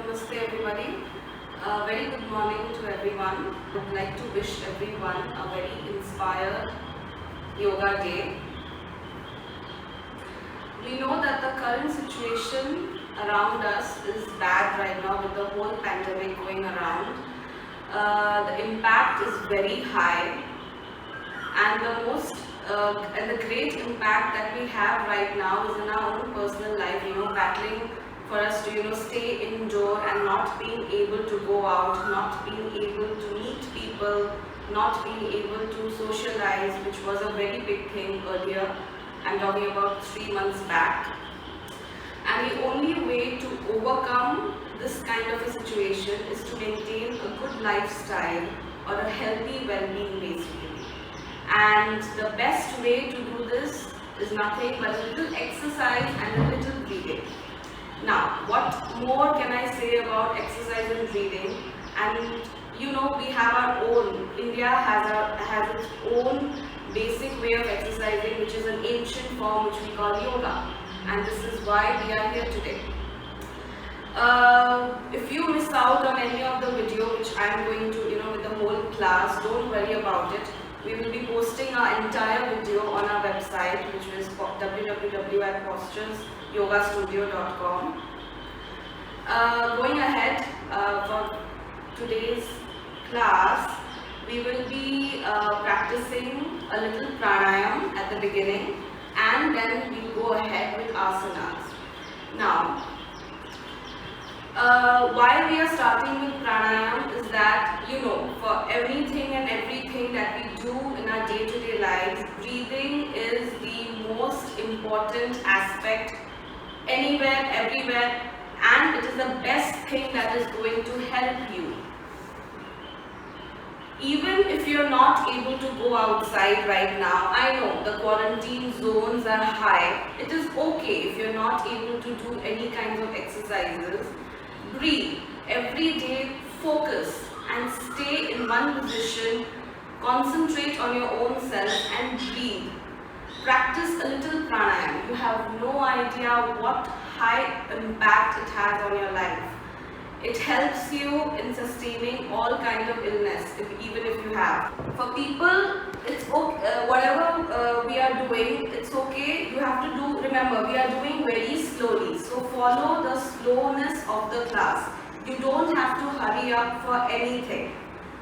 Namaste everybody. Very good morning to everyone. I would like to wish everyone a very inspired yoga day. We know that the current situation around us is bad right now with the whole pandemic going around. The impact is very high, and the great impact that we have right now is in our own personal life, battling for us to stay indoor and not being able to go out, not being able to meet people, not being able to socialize, which was a very big thing earlier. I'm talking about 3 months back. And the only way to overcome this kind of a situation is to maintain a good lifestyle or a healthy well-being basically. And the best way to do this is nothing but a little exercise and a little breathing. Now, what more can I say about exercise and breathing? And we have our own, India has its own basic way of exercising, which is an ancient form which we call yoga. And this is why we are here today. If you miss out on any of the video which I am going to, with the whole class, don't worry about it. We will be posting our entire video on our website, which is www.posturesyogastudio.com. Going ahead for today's class, we will be practicing a little pranayam at the beginning, and then we'll go ahead with asanas. Now, why we are starting with pranayam is that, for anything and everything that we do in our day-to-day lives, breathing is the most important aspect anywhere, everywhere, and it is the best thing that is going to help you. Even if you're not able to go outside right now, I know the quarantine zones are high. It is okay if you're not able to do any kinds of exercises. Breathe every day, focus and stay in one position, concentrate on your own self and breathe. Practice a little pranayam. You have no idea what high impact it has on your life. It helps you in sustaining all kinds of illness, even if you have. For people, it's okay, whatever we are doing, it's okay. You have to do, remember, we are doing very slowly. So follow the slowness of the class. You don't have to hurry up for anything.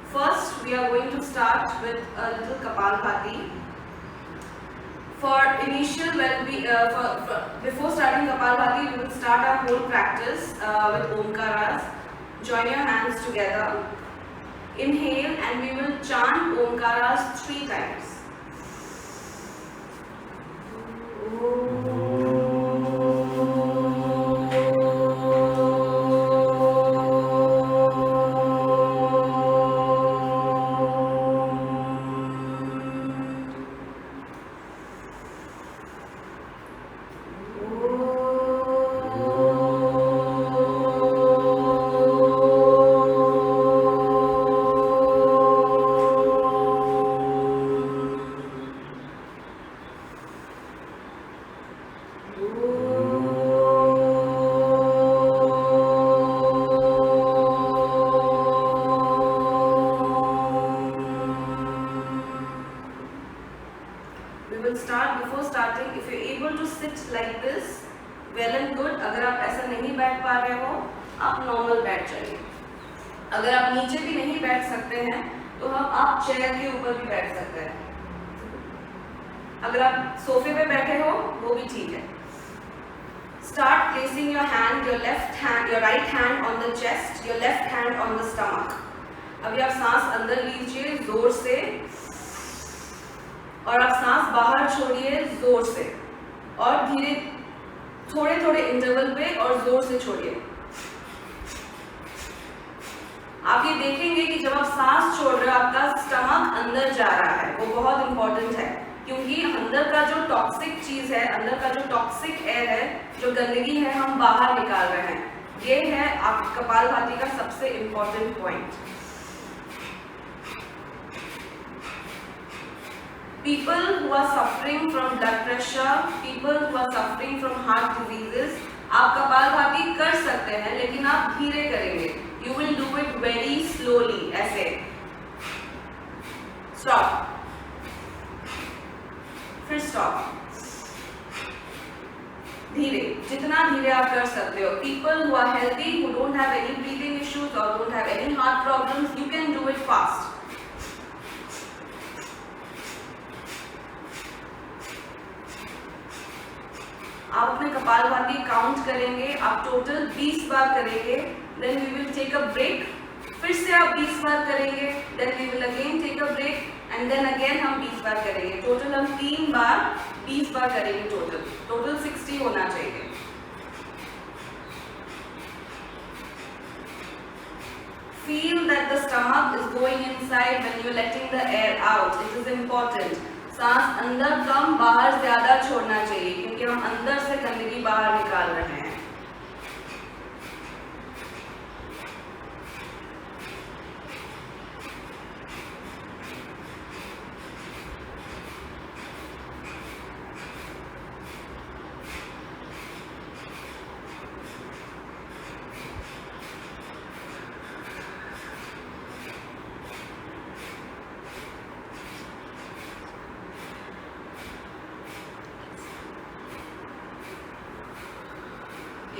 First, we are going to start with a little Kapalbhati. For initial, before starting Kapalbhati, we will start our whole practice with Omkaras. Join your hands together. Inhale and we will chant Omkaras 3 times. Before starting, if you're able to sit like this, well and good. अगर आप ऐसा नहीं बैठ पा रहे हो, आप normal बैठ जाइए. अगर आप नीचे भी नहीं बैठ सकते हैं, तो आप चेयर के ऊपर भी बैठ सकते हैं. अगर आप सोफे पे बैठे हो, वो भी ठीक है. Start placing your right hand on the chest, your left hand on the stomach. अभी आप सांस अंदर लीजिए जोर से, और आप सांस बाहर छोड़िए जोर से, और धीरे थोड़े थोड़े इंटरवल पे और जोर से छोड़िए. आप ये देखेंगे कि जब आप सांस छोड़ रहे हो, आपका स्टमक अंदर जा रहा है. वो बहुत इंपॉर्टेंट है, क्योंकि अंदर का जो टॉक्सिक चीज है, अंदर का जो टॉक्सिक एयर है, जो गंदगी है, हम बाहर निकाल रहे हैं. ये है आप कपालभाति का सबसे important point. People who are suffering from blood pressure, people who are suffering from heart diseases, आप कपालभाति कर सकते हैं लेकिन आप धीरे करेंगे. You will do it very slowly. ऐसे. Stop. फिर stop. धीरे, जितना धीरे आप कर सकते हो. People who are healthy, who don't have any breathing issues or don't have any heart problems, you can do it fast. आप अपने कपालभाति काउंट करेंगे, आप टोटल 20 बार करेंगे, then we will take a break. फिर से आप 20 बार करेंगे, then we will again take a break and then again हम 20 बार करेंगे. टोटल हम 3 बार 20 बार करेंगे. टोटल 60 होना चाहिए. Feel that the stomach is going inside when you're letting the air out. It is important. सांस अंदर कम बाहर ज्यादा छोड़ना चाहिए क्योंकि हम अंदर से गंदगी बाहर निकाल रहे हैं.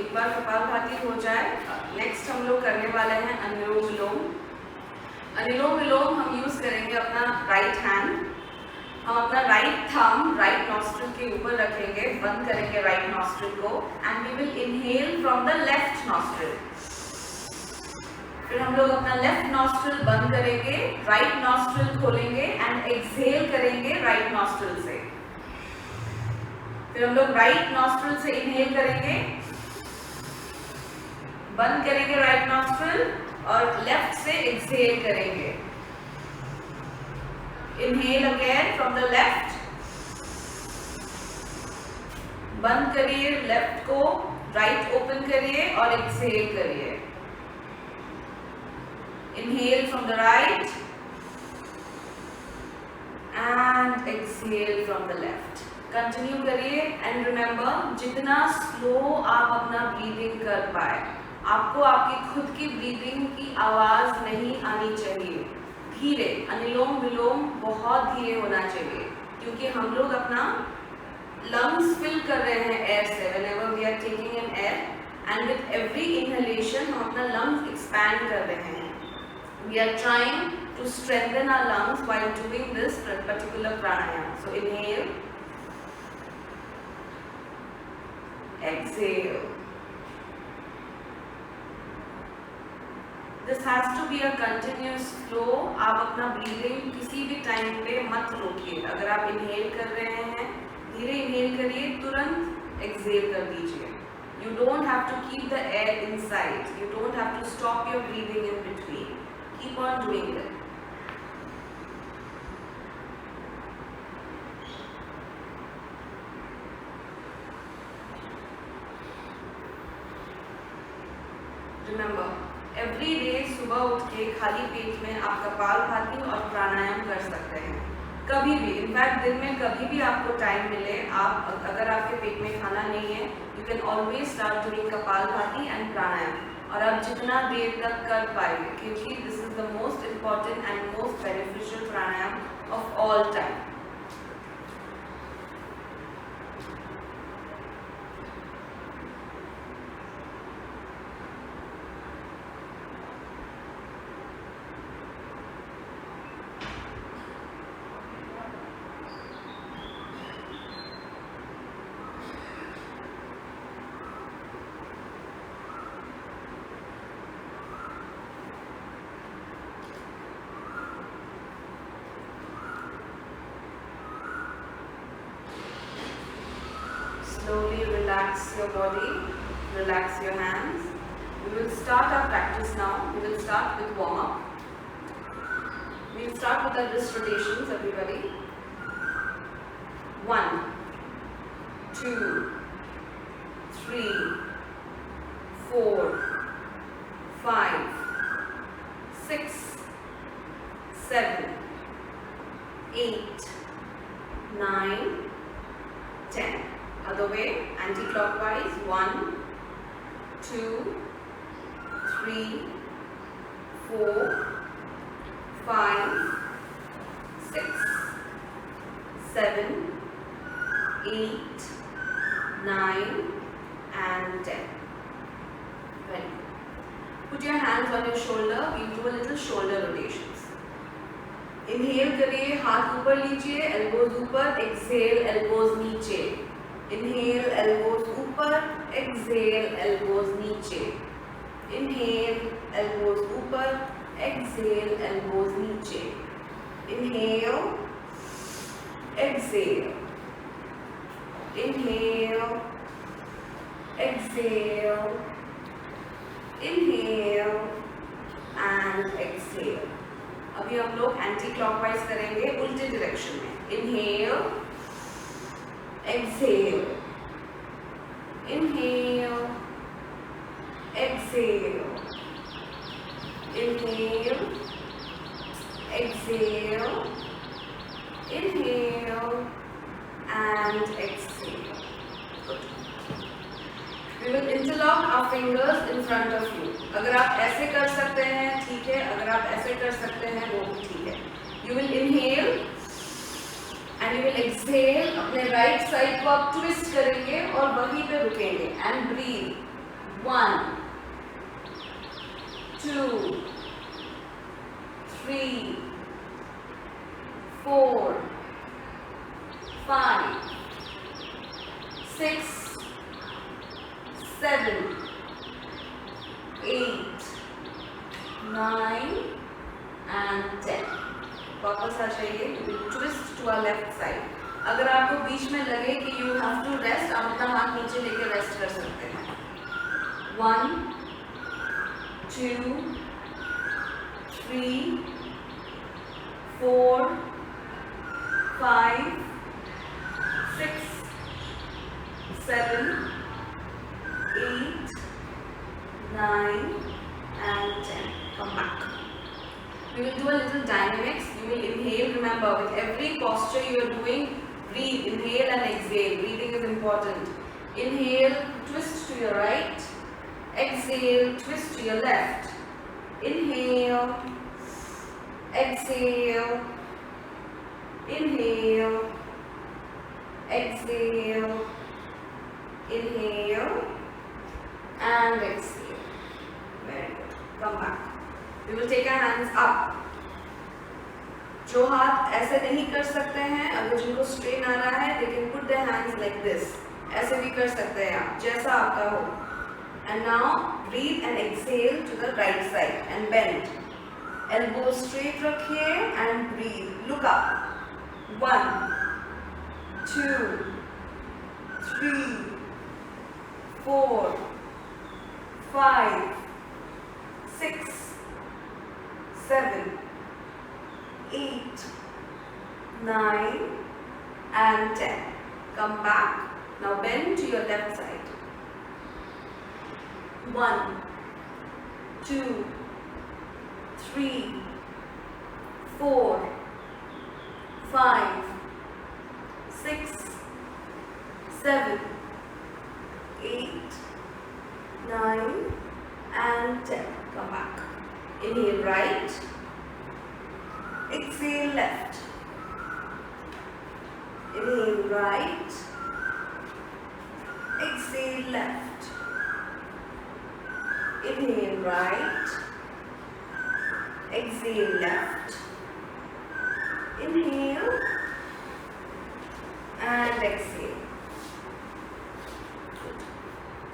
एक बार कपालभाति हो जाए, नेक्स्ट हम लोग करने वाले हैं अनुलोम विलोम. अनुलोम विलोम हम यूज करेंगे अपना राइट हैंड. हम अपना राइट थंब राइट नॉस्ट्रिल के ऊपर रखेंगे, बंद करेंगे राइट नॉस्ट्रिल को and we will inhale from the left nostril. फिर हम लोग अपना लेफ्ट नॉस्ट्रिल बंद करेंगे, राइट नॉस्ट्रिल खोलेंगे एंड एक्सहेल करेंगे राइट नॉस्ट्रिल से. फिर हम लोग राइट नॉस्ट्रिल से इनहेल करेंगे, बंद करेंगे राइट नॉस्ट्रिल और लेफ्ट से एक्सहेल करेंगे. Inhale again from the left, बंद करिए लेफ्ट को, राइट ओपन करिए और एक्सहेल करिए. Inhale from the right and exhale from the left. Continue करिए एंड रिमेंबर, जितना स्लो आप अपना ब्रीदिंग कर पाए, आपको आपकी खुद की ब्रीदिंग की आवाज नहीं आनी चाहिए. धीरे, अनुलोम विलोम बहुत धीरे होना चाहिए क्योंकि हम लोग अपना लंग्स फिल कर रहे हैं एयर से. Whenever we are taking in air and with every inhalation हम अपना लंग्स एक्सपैंड कर रहे हैं. We are trying to strengthen our lungs while doing this particular pranayama. So inhale, exhale. This has to be a continuous flow. आप अपना breathing किसी भी time पे मत रोकिए. अगर आप इनहेल कर रहे हैं, धीरे इनहेल करिए, तुरंत एक्सहेल कर दीजिए. You don't have to keep the air inside. You don't have to stop your breathing in between. Keep on doing it. Remember, every day सुबह उठ के खाली पेट में आप कपालभाति और प्राणायाम कर सकते हैं. कभी भी, इनफैक्ट दिन में कभी भी आपको टाइम मिले, आप अगर आपके पेट में खाना नहीं है, you can always start doing kapalbhati and pranayama. और आप जितना देर तक कर पाएंगे क्योंकि this is the most important and most beneficial pranayama of all time. Slowly relax your body, relax your hands. We will start our practice now. We will start with warm-up. We will start with our wrist rotations, everybody. 1, 2, 3, 4, 5, 6, 7, 8, 9, 10. Other way, anti-clockwise. 1, 3, 4, 5, 6, 7, 8, 9 and 10. Very good. Put your hands on your shoulder. We'll do a little shoulder rotations. Inhale करिए, हाथ ऊपर लीजिए, elbows ऊपर. Exhale, elbows नीचे. Inhale, elbows ऊपर. Exhale, elbows नीचे. Inhale, elbows ऊपर. Exhale, elbows नीचे. Inhale, exhale. Inhale, exhale. Inhale and exhale. अभी हम लोग एंटी क्लॉकवाइज करेंगे, उल्टे डायरेक्शन में. Inhale, exhale. Inhale, exhale. Inhale, exhale. Inhale and exhale. Good. We will interlock our fingers in front of you. अगर आप ऐसे कर सकते हैं ठीक है, अगर आप ऐसे कर सकते हैं वो भी ठीक है. You will inhale and you will exhale. अपने right side को आप twist करेंगे और वहीं पे रुकेंगे and breathe. 1, 2, 3, 4, 5, 6, 7, 8, 9 and 10. वापस आ जाइए. You will twist to our left side. अगर आपको बीच में लगे कि you have to rest, आप अपना हाथ नीचे लेके रेस्ट कर सकते हैं. 1, 2, 3, 4, 5, 6, 7, 8, 9 and 10. Come back. We will do a little dynamics. You will inhale. Remember, with every posture you are doing, breathe. Inhale and exhale. Breathing is important. Inhale, twist to your right. Exhale, twist to your left. Inhale, exhale. Inhale, exhale. Inhale and exhale. Very good. Come back. We will take our hands up. जो हाथ ऐसे नहीं कर सकते हैं, अगर जिनको strain आ रहा है, they can put their hands like this. ऐसे भी कर सकते हैं आप, जैसा आपका हो. And now breathe and exhale to the right side and bend. Elbows straight रखिए and breathe. Look up. 1, 2, 3, 4, 5, 6, 7, 8, 9 and 10. Come back. Now bend to your left side. 1, 2, 3, 4, 5, 6, 7, 8, 9 and 10. Come back. Inhale right. Exhale left. Inhale right. Exhale left. Inhale right. Exhale left. Inhale and exhale. Good.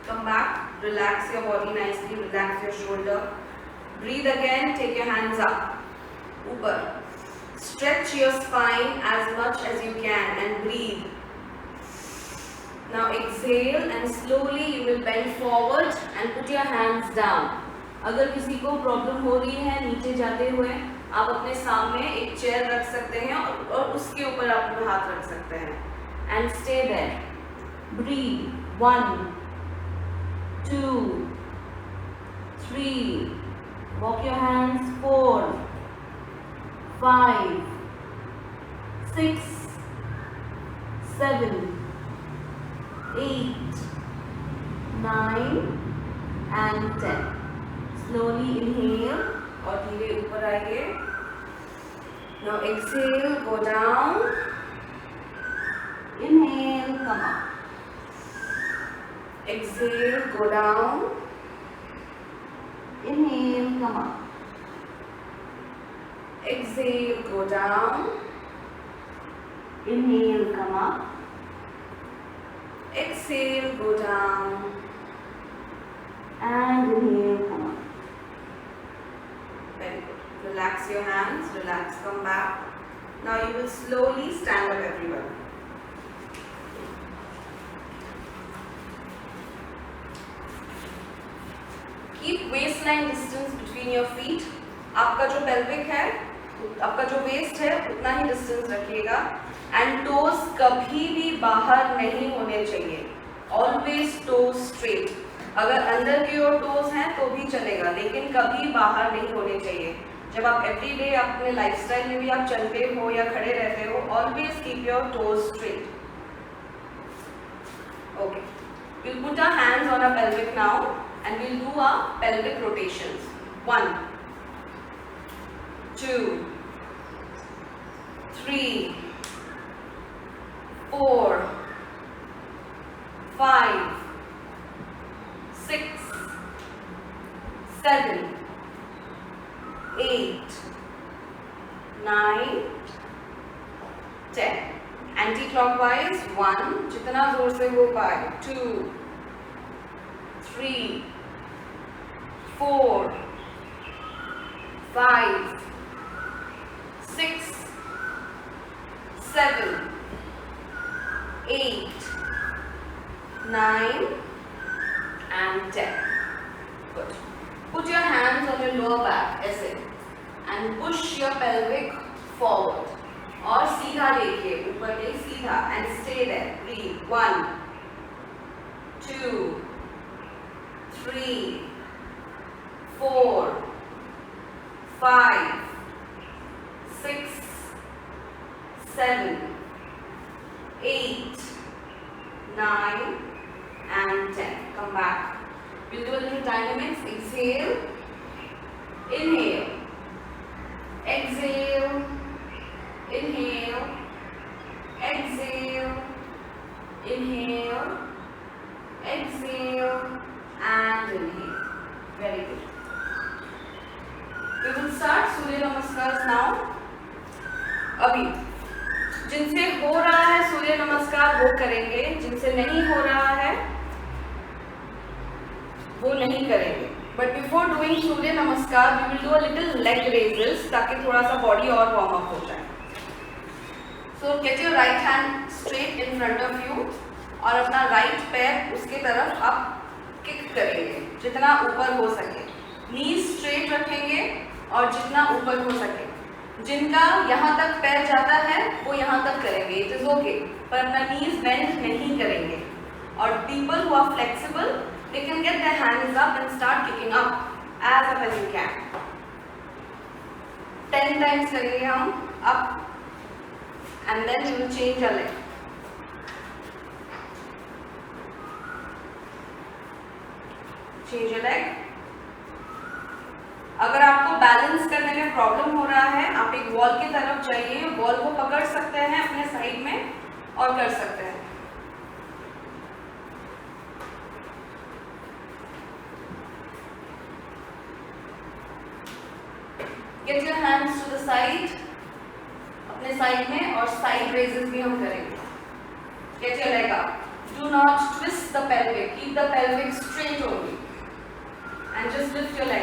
Come back. Relax your body nicely. Relax your shoulder. Breathe again. Take your hands up. Upar. Stretch your spine as much as you can and breathe. Now exhale and slowly you will bend forward and put your hands down. अगर किसी को problem हो रही है नीचे जाते हुए, आप अपने सामने एक चेयर रख सकते हैं और उसके ऊपर आप अपना हाथ रख सकते हैं. And stay there. Breathe. 1, 2, 3. Walk your hands. 4, 5, 6, 7, 8, 9 and 10. Slowly inhale और धीरे ऊपर आइए. Now exhale, go down. Inhale, come up. Exhale, go down. Inhale, come up. Exhale, go down. Inhale, come up. Exhale, go down. And inhale, come up. Very good. Relax your hands, relax, come back. Now you will slowly stand up, everyone. Keep waistline distance between your feet. आपका जो pelvic है, आपका जो waist है, उतना ही distance रखिएगा. And toes कभी भी बाहर नहीं होने चाहिए. Always toes straight. अगर अंदर की ओर toes हैं तो भी चलेगा, लेकिन कभी बाहर नहीं होने चाहिए. जब आप everyday अपने lifestyle में भी आप चलते हो या खड़े रहते हो, always keep your toes straight. Okay. We'll put our hands on our pelvic now. And we'll do our pelvic rotations. 1, 2, 3, 4, 5, 6, 7, 8, 9, 10. Anti-clockwise. 1, जितना जोर से हो पाए. 2, 3, 4, 5, 6, 7, 8, 9 and 10. Good. Put your hands on your lower back ऐसे and push your pelvic forward. और सीधा देखिए, ऊपर नहीं, सीधा, and stay there. Breathe. 1, 2, 3, 4, 5, 6, 7, 8, 9 and 10. Come back. We'll do a little dynamics. Exhale, inhale, exhale, inhale, exhale, inhale, exhale and inhale. Very good. We will start सूर्य नमस्कार now. अभी जिनसे हो रहा है सूर्य नमस्कार वो करेंगे, जिनसे नहीं हो रहा है वो नहीं करेंगे. But before doing सूर्य नमस्कार we will do a little leg raises ताकि थोड़ा सा body और warm up हो जाए. So get your right hand straight in front of you और अपना right पैर उसके तरफ आप किक करेंगे जितना ऊपर हो सके. नीज स्ट्रेट रखेंगे और जितना ऊपर हो सके. जिनका यहाँ तक पैर जाता है वो यहाँ तक करेंगे, इट इज ओके, पर अपना नीज बेंड नहीं करेंगे. और people who are flexible they can get their hands up and start kicking up as you can. 10 times करेंगे हम up and then you will change a leg. Change your leg. अगर आपको balance करने में problem हो रहा है आप एक वॉल की तरफ जाइए, वॉल को पकड़ सकते हैं अपने साइड में और कर सकते हैं. Get your hands to the side, अपने साइड में, और साइड रेजेस भी हम करेंगे. Get your leg up. Do not twist the pelvic, keep the pelvic straight only and just lift your leg.